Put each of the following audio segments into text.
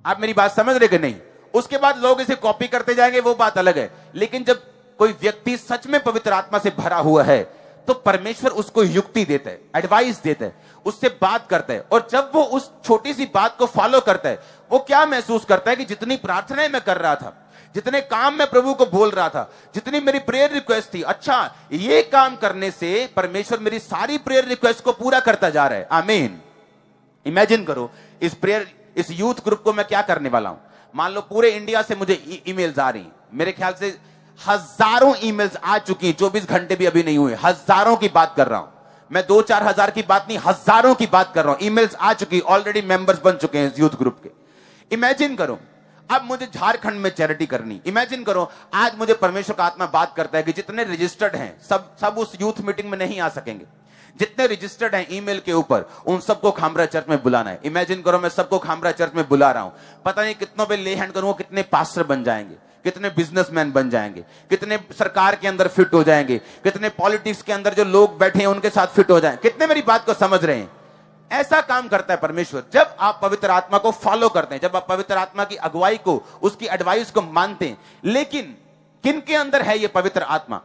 आप मेरी बात समझ रहे कि नहीं? उसके बाद लोग इसे कॉपी करते जाएंगे, वो बात अलग है। लेकिन जब कोई व्यक्ति सच में पवित्र आत्मा से भरा हुआ है तो परमेश्वर उसको युक्ति देता है, एडवाइस देता है, उससे बात करता है। और जब वो उस छोटी सी बात को फॉलो करता है, वो क्या महसूस करता है कि जितनी प्रार्थनाएं मैं कर रहा था, जितने काम मैं प्रभु को बोल रहा था, जितनी मेरी प्रेयर रिक्वेस्ट थी, अच्छा ये काम करने से परमेश्वर मेरी सारी प्रेयर रिक्वेस्ट को पूरा करता जा रहा है। आमीन। इमेजिन करो इस यूथ ग्रुप को मैं क्या करने वाला हूं। मान लो पूरे इंडिया से मुझे ईमेल्स आ रही हैं, मेरे ख्याल से हजारों ईमेल्स आ चुकी हैं, 24 घंटे भी अभी नहीं हुए, हजारों की बात कर रहा हूं मैं, 2-4 हजार की बात नहीं, हजारों की बात कर रहा हूं। ईमेल्स आ चुकी, ऑलरेडी मेंबर्स बन चुके हैं इस यूथ ग्रुप के। इमेजिन करो अब मुझे झारखंड में चैरिटी करनी। इमेजिन करो आज मुझे परमेश्वर का आत्मा बात करता है कि जितने रजिस्टर्ड हैं सब उस यूथ मीटिंग में नहीं आ सकेंगे, जितने रजिस्टर्ड हैं ईमेल के ऊपर उन सबको खामरा चर्च में बुलाना है। इमेजिन करो मैं सबको खामरा चर्च में बुला रहा हूं, पता नहीं कितनों पे ले हैंड करूंगा, कितने पास्टर बन जाएंगे, कितने बिजनेसमैन बन जाएंगे, कितने सरकार के अंदर फिट हो जाएंगे, कितने पॉलिटिक्स के अंदर जो लोग बैठे हैं उनके साथ फिट हो जाएंगे। कितने मेरी बात को समझ रहे हैं? ऐसा काम करता है परमेश्वर। जब आप पवित्र आत्मा को फॉलो करते हैं, जब आप पवित्र आत्मा की अगुवाई को, उसकी एडवाइस को मानते हैं। लेकिन किन के अंदर है यह पवित्र आत्मा?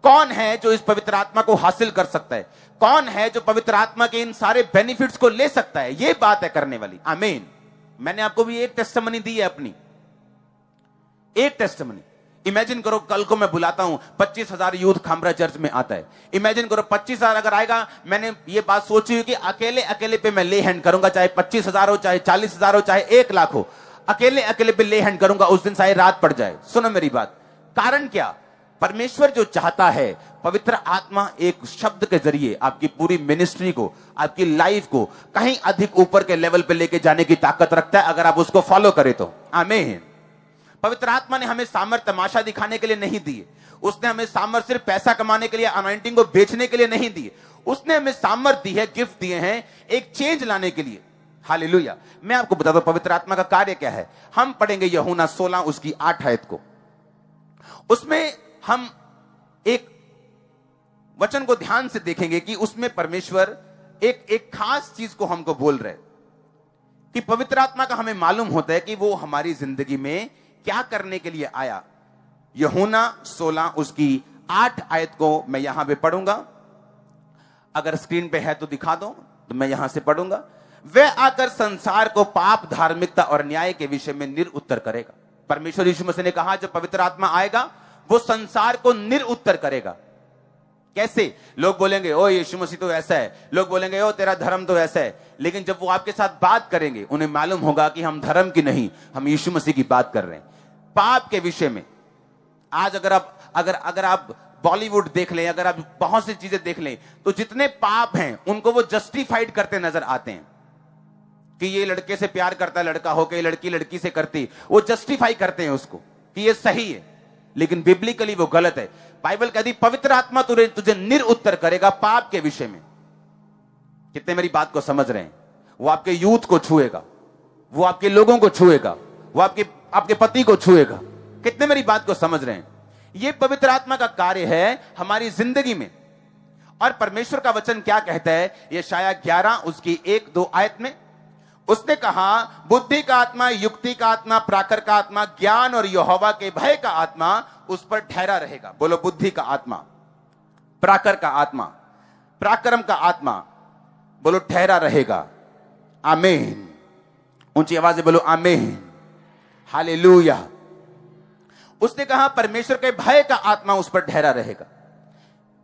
कौन है जो इस पवित्र आत्मा को हासिल कर सकता है? कौन है जो पवित्र आत्मा के इन सारे बेनिफिट्स को ले सकता है? यह बात है करने वाली। आमीन। मैंने आपको भी एक टेस्टिमनी दी है, अपनी एक टेस्टिमनी। इमेजिन करो कल को मैं बुलाता हूं 25,000 यूथ खामरा चर्च में आता है। इमेजिन करो 25,000 अगर आएगा, मैंने ये बात सोची हुई कि अकेले अकेले पे मैं ले हैंड करूंगा, चाहे 25,000 हो, चाहे 40,000 हो, चाहे 1 लाख हो, अकेले अकेले पे ले हैंड करूंगा। उस दिन चाहे रात पड़ जाए। सुनो मेरी बात, कारण क्या? परमेश्वर जो चाहता है, पवित्र आत्मा एक शब्द के जरिए आपकी पूरी मिनिस्ट्री को, आपकी लाइफ को कहीं अधिक ऊपर के लेवल पे लेके जाने की ताकत रखता है, अगर आप उसको फॉलो करें तो। आमीन। पवित्र आत्मा ने हमें सामर्थ्य तमाशा दिखाने के लिए नहीं दिए। उसने हमें सामर्थ्य सिर्फ पैसा कमाने के लिए, अनॉइंटिंग को बेचने के लिए नहीं दिए। उसने हमें सामर्थ्य दी है, गिफ्ट दिए हैं एक चेंज लाने के लिए। हालेलुया। मैं आपको बताता हूं पवित्र आत्मा का कार्य क्या है। हम पढ़ेंगे यूहन्ना 16 उसकी 8 आयत को। उसमें हम एक वचन को ध्यान से देखेंगे कि उसमें परमेश्वर एक खास चीज को हमको बोल रहे कि पवित्र आत्मा का हमें मालूम होता है कि वो हमारी जिंदगी में क्या करने के लिए आया। यूहन्ना 16 उसकी 8 आयत को मैं यहां पे पढ़ूंगा। अगर स्क्रीन पे है तो दिखा दो, तो मैं यहां से पढ़ूंगा। वह आकर संसार को पाप, धार्मिकता और न्याय के विषय में निरुत्तर करेगा। परमेश्वर यीशु मसीह ने कहा जब पवित्र आत्मा आएगा वो संसार को निरुत्तर करेगा। कैसे? लोग बोलेंगे ओ यीशु मसीह तो ऐसा है, लोग बोलेंगे ओ तेरा धर्म तो ऐसा है। लेकिन जब वो आपके साथ बात करेंगे उन्हें मालूम होगा कि हम धर्म की नहीं, हम यीशु मसीह की बात कर रहे हैं। पाप के विषय में आज अगर आप बॉलीवुड देख लें, अगर आप बहुत सी चीजें देख लें, तो जितने पाप हैं उनको वो जस्टिफाइड करते नजर आते हैं कि ये लड़के से प्यार करता है लड़का होके, लड़की लड़की से करती, वो जस्टिफाई करते हैं उसको कि ये सही है। लेकिन बिब्लिकली वो गलत है। बाइबल कहती पवित्र आत्मा तुझे निरुत्तर करेगा पाप के विषय में। कितने मेरी बात को समझ रहे हैं? वो आपके यूथ को छुएगा, वो आपके लोगों को छुएगा, वो आपके पति को छुएगा। कितने मेरी बात को समझ रहे हैं? ये पवित्र आत्मा का कार्य है हमारी जिंदगी में। और परमेश्वर का वचन क्या कहता है? यशायाह 11 उसकी 1-2 आयत में उसने कहा बुद्धि का आत्मा, युक्ति का आत्मा, प्राकर का आत्मा, ज्ञान और यहोवा के भय का आत्मा उस पर ठहरा रहेगा। बोलो बुद्धि का आत्मा, प्राकर का आत्मा, पराक्रम का आत्मा, बोलो ठहरा रहेगा। आमीन। ऊंची आवाज से बोलो आमीन। हालेलुया। उसने कहा परमेश्वर के भय का आत्मा उस पर ठहरा रहेगा।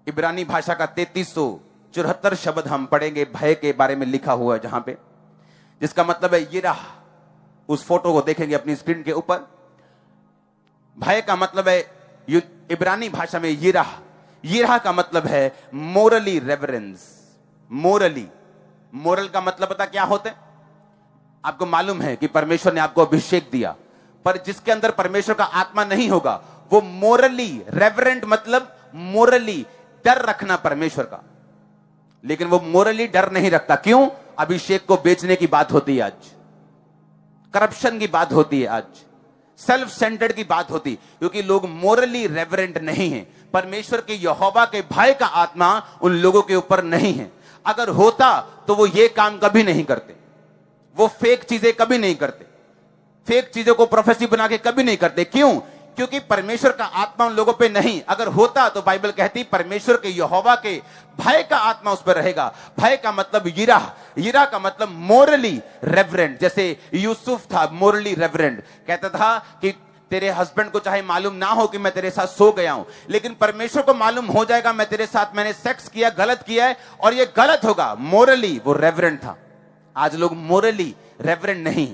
इब्रानी भाषा का 3374 शब्द हम पढ़ेंगे भय के बारे में लिखा हुआ है, जहां पे जिसका मतलब है यिरह। उस फोटो को देखेंगे अपनी स्क्रीन के ऊपर। भय का मतलब है इब्रानी भाषा में यिरह। यिरह का मतलब है मोरली रेवरेंस। मोरल का मतलब पता क्या होता है? आपको मालूम है कि परमेश्वर ने आपको अभिषेक दिया, पर जिसके अंदर परमेश्वर का आत्मा नहीं होगा वो मोरली रेवरेंट, मतलब मोरली डर रखना परमेश्वर का, लेकिन वो मोरली डर नहीं रखता। क्यों? अभिषेक को बेचने की बात होती है आज, करप्शन की बात होती है आज, सेल्फ सेंटर्ड की बात होती, क्योंकि लोग मोरली रेवरेंट नहीं हैं। परमेश्वर के यहोवा के भय का आत्मा उन लोगों के ऊपर नहीं है। अगर होता तो वो ये काम कभी नहीं करते, वो फेक चीजें कभी नहीं करते। फेक चीजों को प्रोफेसी बना के कभी नहीं करते। क्यों? क्योंकि परमेश्वर का आत्मा उन लोगों पे नहीं। अगर होता तो बाइबल कहती परमेश्वर के यहोवा के भय का आत्मा उस पर रहेगा। भय का मतलब यिरा, यिरा का मतलब मोरली रेवरेंट। जैसे यूसुफ था मोरली रेवरेंट, कहता था कि तेरे हस्बैंड को चाहे मालूम ना हो कि मैं तेरे साथ सो गया हूं, लेकिन परमेश्वर को मालूम हो जाएगा मैं तेरे साथ मैंने सेक्स किया, गलत किया है और ये गलत होगा। मोरली वो रेवरेंट था। आज लोग मोरली रेवरेंट नहीं,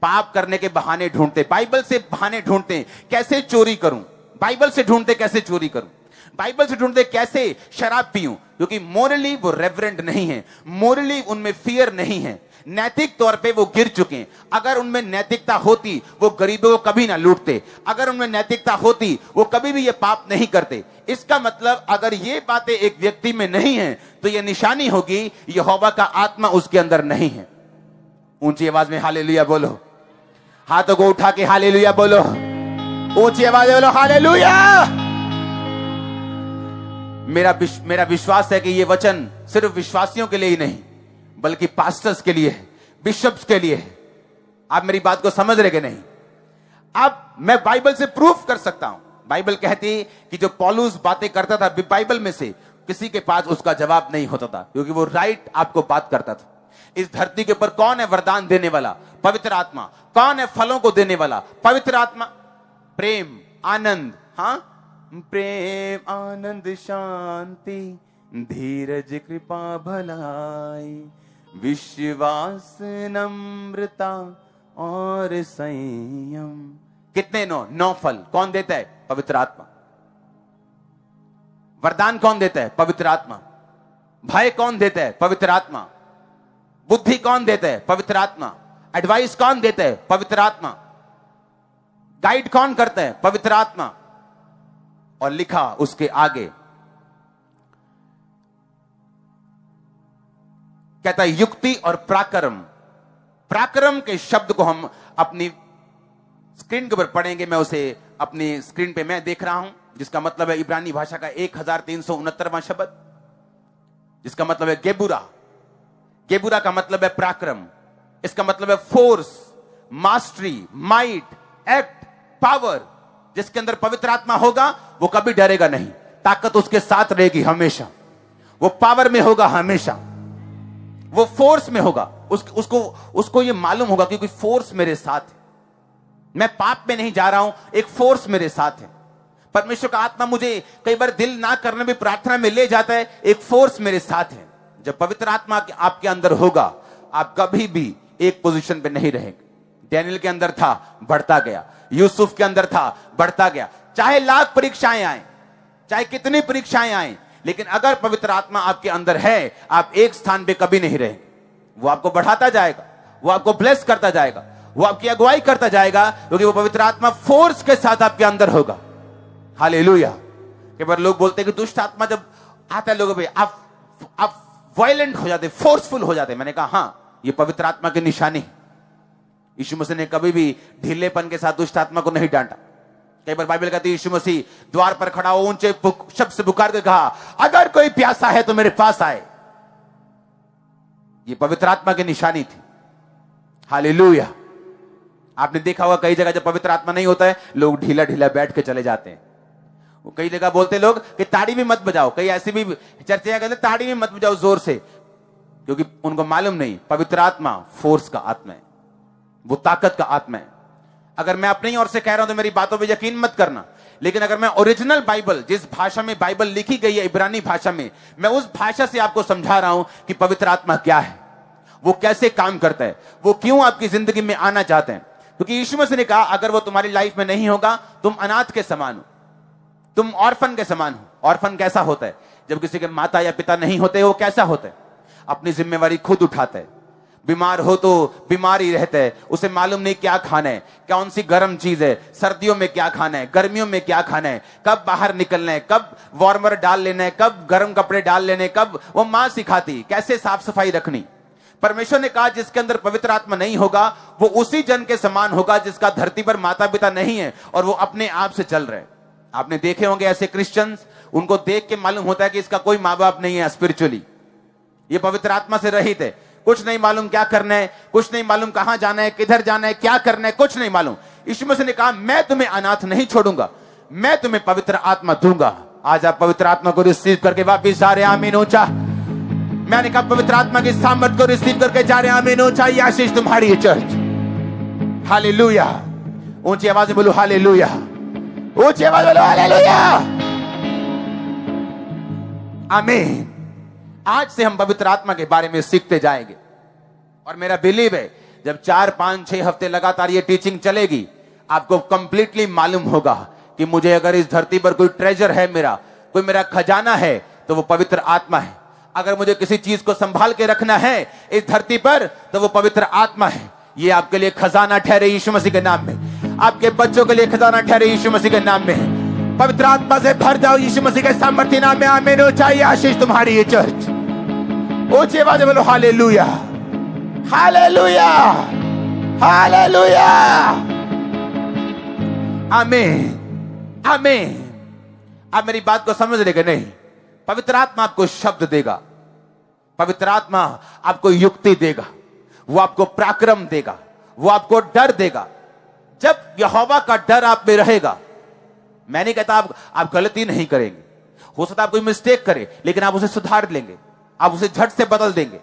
पाप करने के बहाने ढूंढते, बाइबल से बहाने ढूंढते कैसे चोरी करूं, बाइबल से ढूंढते कैसे चोरी करूं, बाइबल से ढूंढते कैसे शराब पीऊं, क्योंकि मोरली वो रेवरेंट नहीं है। मोरली उनमें फियर नहीं है, नैतिक तौर पे वो गिर चुके हैं। अगर उनमें नैतिकता होती वो गरीबों को कभी ना लूटते, अगर उनमें नैतिकता होती वो कभी भी ये पाप नहीं करते। इसका मतलब अगर ये बातें एक व्यक्ति में नहीं है तो ये निशानी होगी यहोवा का आत्मा उसके अंदर नहीं है। ऊंची आवाज में हालेलुया बोलो, हाथों को उठा के हालेलुया बोलो, ऊंची आवाज में बोलो हालेलुया। मेरा विश्वास है कि ये वचन सिर्फ विश्वासियों के लिए ही नहीं बल्कि पास्टर्स के लिए है, बिशप्स के लिए है। आप मेरी बात को समझ रहे कि नहीं? अब मैं बाइबल से प्रूफ कर सकता हूं। बाइबल कहती कि जो पौलुस बातें करता था बाइबल में से किसी के पास उसका जवाब नहीं होता था, क्योंकि वो राइट आपको बात करता था। इस धरती के ऊपर कौन है वरदान देने वाला? पवित्र आत्मा। कौन है फलों को देने वाला? पवित्र आत्मा। प्रेम, आनंद, हाँ, प्रेम, आनंद, शांति, धीरज, कृपा, भलाई, विश्वास, नम्रता और संयम। कितने? 9 फल। कौन देता है? पवित्र आत्मा। वरदान कौन देता है? पवित्र आत्मा। भय कौन देता है? पवित्र आत्मा। बुद्धि कौन देता है? पवित्र आत्मा। एडवाइस कौन देता है? पवित्र आत्मा। गाइड कौन करता है? पवित्र आत्मा। और लिखा उसके आगे, कहता है युक्ति और पराक्रम। पराक्रम के शब्द को हम अपनी स्क्रीन के ऊपर पढ़ेंगे। मैं उसे अपनी स्क्रीन पे मैं देख रहा हूं, जिसका मतलब है इब्रानी भाषा का 1369वां शब्द, जिसका मतलब है गेबुरा। गेबुरा का मतलब है पराक्रम। इसका मतलब है force, mastery, might, act, power. जिसके अंदर पवित्र आत्मा होगा वो कभी डरेगा नहीं, ताकत उसके साथ रहेगी हमेशा। वो पावर में होगा हमेशा, वो फोर्स में होगा। उसको ये मालूम होगा क्योंकि फोर्स मेरे साथ है, मैं पाप में नहीं जा रहा हूं, एक फोर्स मेरे साथ है। परमेश्वर का आत्मा मुझे कई बार दिल ना करने में प्रार्थना में ले जाता है, एक फोर्स मेरे साथ है। जब पवित्र आत्मा आपके अंदर होगा आप कभी भी एक पोजीशन पे नहीं रहेंगे। डैनियल के अंदर था, बढ़ता गया। यूसुफ के अंदर था, बढ़ता गया। चाहे लाख परीक्षाएं आए, चाहे कितनी परीक्षाएं आए, लेकिन अगर पवित्र आत्मा आपके अंदर है आप एक स्थान पे कभी नहीं रहेंगे। वो आपको बढ़ाता जाएगा, वो आपको ब्लेस करता जाएगा, वो आपकी अगुवाई करता जाएगा, क्योंकि वो पवित्र आत्मा फोर्स के साथ आपके अंदर होगा। हालेलुया। कई बार लोग बोलते हैं कि दुष्ट आत्मा जब आता है लोगों पे आप वायलेंट हो जाते, फोर्सफुल हो जाते। मैंने कहा हां, ये पवित्र आत्मा की निशानी है। यीशु मसीह ने कभी भी ढीलेपन के साथ दुष्ट आत्मा को नहीं डांटा। कई बार बाइबल कहती है यीशु मसीह द्वार पर खड़ा हो ऊंचे शब्द से पुकार कर कहा, अगर कोई प्यासा है तो मेरे पास आए। ये पवित्र आत्मा की निशानी थी। हालेलुया। आपने देखा होगा कई जगह जब पवित्र आत्मा नहीं होता है लोग ढीला ढीला बैठ के चले जाते हैं। वो कई जगह बोलते लोग कि ताड़ी भी मत बजाओ, कई ऐसी भी चर्चाएं कहते ताड़ी भी मत बजाओ जोर से, क्योंकि उनको मालूम नहीं पवित्र आत्मा फोर्स का आत्मा है, वो ताकत का आत्मा है। अगर मैं अपनी ओर से कह रहा हूं तो मेरी बातों पे यकीन मत करना, लेकिन अगर मैं ओरिजिनल बाइबल, जिस भाषा में बाइबल लिखी गई है इब्रानी भाषा में, मैं उस भाषा से आपको समझा रहा हूं कि पवित्र आत्मा क्या है, वो कैसे काम करता है, वो क्यों आपकी जिंदगी में आना चाहते हैं। क्योंकि यीशु मसीह ने कहा अगर वो तुम्हारी लाइफ में नहीं होगा तुम अनाथ के समान हो, तुम ऑर्फन के समान हो। ऑर्फन कैसा होता है? जब किसी के माता या पिता नहीं होते, वो कैसा होता है? अपनी जिम्मेवारी खुद उठाता है। बीमार हो तो बीमार ही रहता है, उसे मालूम नहीं क्या खाना है, कौन सी गर्म चीज है, सर्दियों में क्या खाना है, गर्मियों में क्या खाना है, कब बाहर निकलना है, कब वार्मर डाल लेना है, कब गर्म कपड़े डाल लेने, कब, वो मां सिखाती कैसे साफ सफाई रखनी। परमेश्वर ने कहा जिसके अंदर पवित्र आत्मा नहीं होगा वो उसी जन के समान होगा जिसका धरती पर माता पिता नहीं है और वो अपने आप से चल रहे हैं। आपने देखे होंगे ऐसे क्रिश्चियंस, उनको देख के मालूम होता है कि इसका कोई माँ बाप नहीं है स्पिरिचुअली, ये पवित्र आत्मा से रहित है। कुछ नहीं मालूम क्या करना है, कुछ नहीं मालूम कहां जाना है, किधर जाना है, क्या करना है, कुछ नहीं मालूम। यीशु मसीह ने कहा मैं तुम्हें अनाथ नहीं छोड़ूंगा, मैं तुम्हें पवित्र आत्मा दूंगा। आज आप पवित्र आत्मा को रिसीव करके वापिस जा रहे हैं, आमीन ऊंचा। मैंने कहा पवित्र आत्मा की सामर्थ को रिसीव करके जा रहे हैं, आमीन ऊंचा। ये आशीष तुम्हारी है चर्च। हालेलुया। ऊंची आवाज में बोलो हालेलुया, ऊंची आवाज बोलो हालेलुया, आमीन। आज से हम पवित्र आत्मा के बारे में सीखते जाएंगे और मेरा बिलीव है जब 4, 5, 6 हफ्ते लगातार ये टीचिंग चलेगी, आपको कंप्लीटली मालूम होगा कि मुझे अगर इस धरती पर कोई ट्रेजर है, मेरा कोई मेरा खजाना है, तो वो पवित्र आत्मा है। अगर मुझे किसी चीज को संभाल के रखना है इस धरती पर, तो वो पवित्र आत्मा है। ये आपके लिए खजाना ठहरे यीशु मसीह के नाम में, आपके बच्चों के लिए खजाना ठहरे यीशु मसीह के नाम में। पवित्र आत्मा से भर जाओ यीशु मसीह के सामर्थ्य नाम में, आमीन हो। चाहिए आशीष तुम्हारी ये चर्च। ऊंची आवाज में बोलो हालेलुया, हालेलुया, हालेलुया, आमीन, आमीन। आप मेरी बात को समझ रहे कि नहीं? पवित्र आत्मा आपको शब्द देगा, पवित्र आत्मा आपको युक्ति देगा, वो आपको पराक्रम देगा, वो आपको डर देगा। जब यहोवा का डर आप में रहेगा, मैं नहीं कहता आप गलती नहीं करेंगे, हो सकता है आप कोई मिस्टेक करें, लेकिन आप उसे सुधार लेंगे, आप उसे झट से बदल देंगे।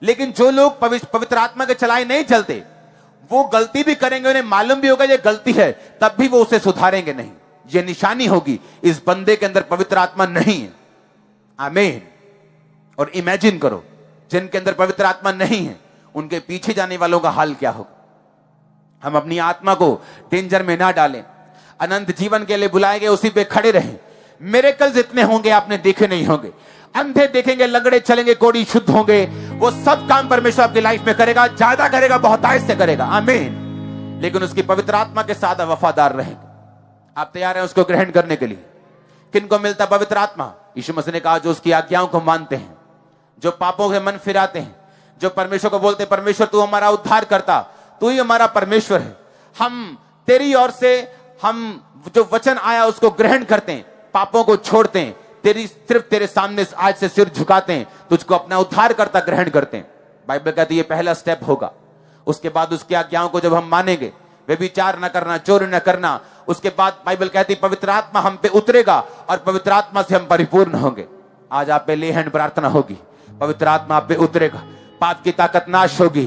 लेकिन जो लोग पवित्र आत्मा के चलाए नहीं चलते, वो गलती भी करेंगे, उन्हें मालूम भी होगा ये गलती है, तब भी वो उसे सुधारेंगे नहीं। ये निशानी होगी इस बंदे के अंदर पवित्र आत्मा नहीं है, आमीन। और इमेजिन करो जिनके अंदर पवित्र आत्मा नहीं है, उनके पीछे जाने वालों का हाल क्या होगा। हम अपनी आत्मा को डेंजर में ना डालें, अनंत जीवन के लिए बुलाए गए उसी पे खड़े रहें। मिरेकल्स इतने होंगे आपने देखे नहीं होंगे, अंधे देखेंगे, लंगड़े चलेंगे, कोढ़ी शुद्ध होंगे। वो सब काम परमेश्वर आपकी लाइफ में करेगा, ज्यादा करेगा, बहुतायत से करेगा, आमीन। लेकिन उसकी पवित्र आत्मा के साथ वफादार रहेंगे। आप तैयार हैं उसको ग्रहण करने के लिए? किनको मिलता पवित्र आत्मा? यीशु मसीह ने कहा जो उसकी आज्ञाओं को मानते हैं, जो पापों के मन फिराते हैं, जो परमेश्वर को बोलते परमेश्वर तू हमारा उद्धार करता, तू ही हमारा परमेश्वर है, हम तेरी ओर से हम जो वचन आया उसको ग्रहण करते हैं, पापों को छोड़ते हैं, सिर्फ तेरे सामने आज से सिर झुकाते हैं, तुझको अपना उद्धार करता ग्रहण करते हैं। बाइबल कहती है ये पहला स्टेप होगा। उसके बाद उसकी आज्ञाओं को जब हम मानेंगे, व्यभिचार न करना, चोरी न करना, उसके बाद बाइबल कहती पवित्र आत्मा हम पे उतरेगा और पवित्र आत्मा से हम परिपूर्ण होंगे। आज आप पे ले हैंड प्रार्थना होगी, पवित्र आत्मा आप पे उतरेगा, पाप की ताकत नाश होगी,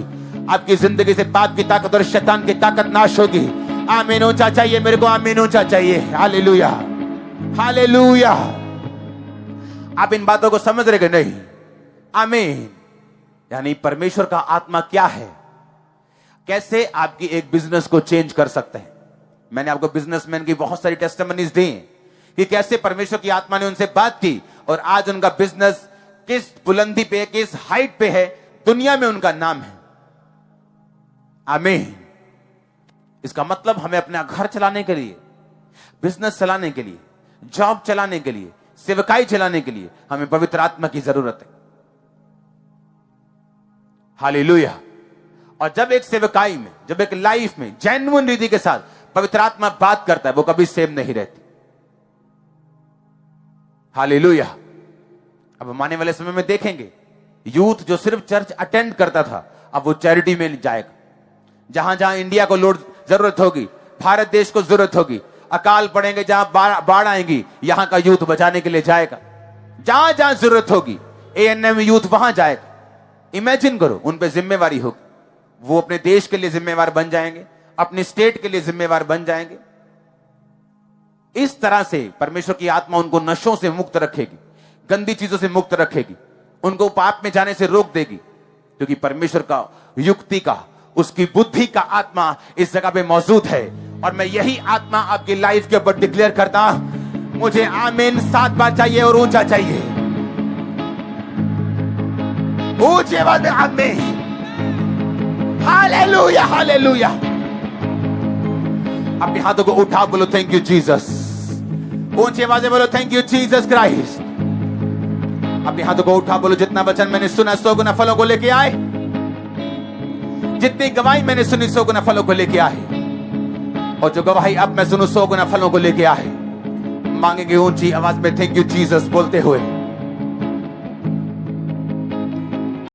आपकी जिंदगी से पाप की ताकत और शैतान की ताकत नाश होगी। आमीन ऊंचा चाहिए मेरे को, आमीन ऊंचा चाहिए, हालेलुया, हालेलुया। आप इन बातों को समझ रहे कि नहीं? आमीन। यानी परमेश्वर का आत्मा क्या है, कैसे आपकी एक बिजनेस को चेंज कर सकते हैं। मैंने आपको बिजनेसमैन की बहुत सारी टेस्टिमनीज दी कि कैसे परमेश्वर की आत्मा ने उनसे बात की और आज उनका बिजनेस किस बुलंदी पे, किस हाइट पे है, दुनिया में उनका नाम है, आमीन। इसका मतलब हमें अपना घर चलाने के लिए, बिजनेस चलाने के लिए, जॉब चलाने के लिए, सेवकाई चलाने के लिए हमें पवित्र आत्मा की जरूरत है, हालेलुया। और जब एक सेवकाई में, जब एक लाइफ में जेन्युइन रीति के साथ पवित्र आत्मा बात करता है, वो कभी सेम नहीं रहती, हालेलुया। अब हम आने वाले समय में देखेंगे यूथ जो सिर्फ चर्च अटेंड करता था, अब वो चैरिटी में जाएगा। जहां जहां इंडिया को लोड जरूरत होगी, भारत देश को जरूरत होगी, अकाल पड़ेंगे, जहां बाढ़ आएंगी, यहां का यूथ बचाने के लिए जाएगा। जहां जहां जरूरत होगी ANM यूथ वहां जाएगा। इमेजिन करो, उन पे जिम्मेवारी होगी, वो अपने देश के लिए जिम्मेवार बन जाएंगे, अपने स्टेट के लिए जिम्मेवार बन जाएंगे। इस तरह से परमेश्वर की आत्मा उनको नशों से मुक्त रखेगी, गंदी चीजों से मुक्त रखेगी, उनको पाप में जाने से रोक देगी, क्योंकि परमेश्वर का युक्ति का, उसकी बुद्धि का आत्मा इस जगह पे मौजूद है। और मैं यही आत्मा आपकी लाइफ के ऊपर डिक्लेयर करता हूं। मुझे आमीन 7 बार चाहिए और ऊंचा चाहिए, ऊंची आवाज में आमीन, हालेलुया, हालेलुया। अपने हाथों को उठा बोलो थैंक यू जीसस, ऊंची आवाज में बोलो थैंक यू जीसस क्राइस्ट। अपने हाथों को उठा बोलो जितना वचन मैंने सुना 100 गुना फलों को लेके आए, जितनी गवाही मैंने सुनी 100 गुना फलों को लेके आए, और जो गवाही अब मैं सुनूं 100 गुना फलों को लेके आए। मांगेंगे ऊंची आवाज में थैंक यू जीसस बोलते हुए।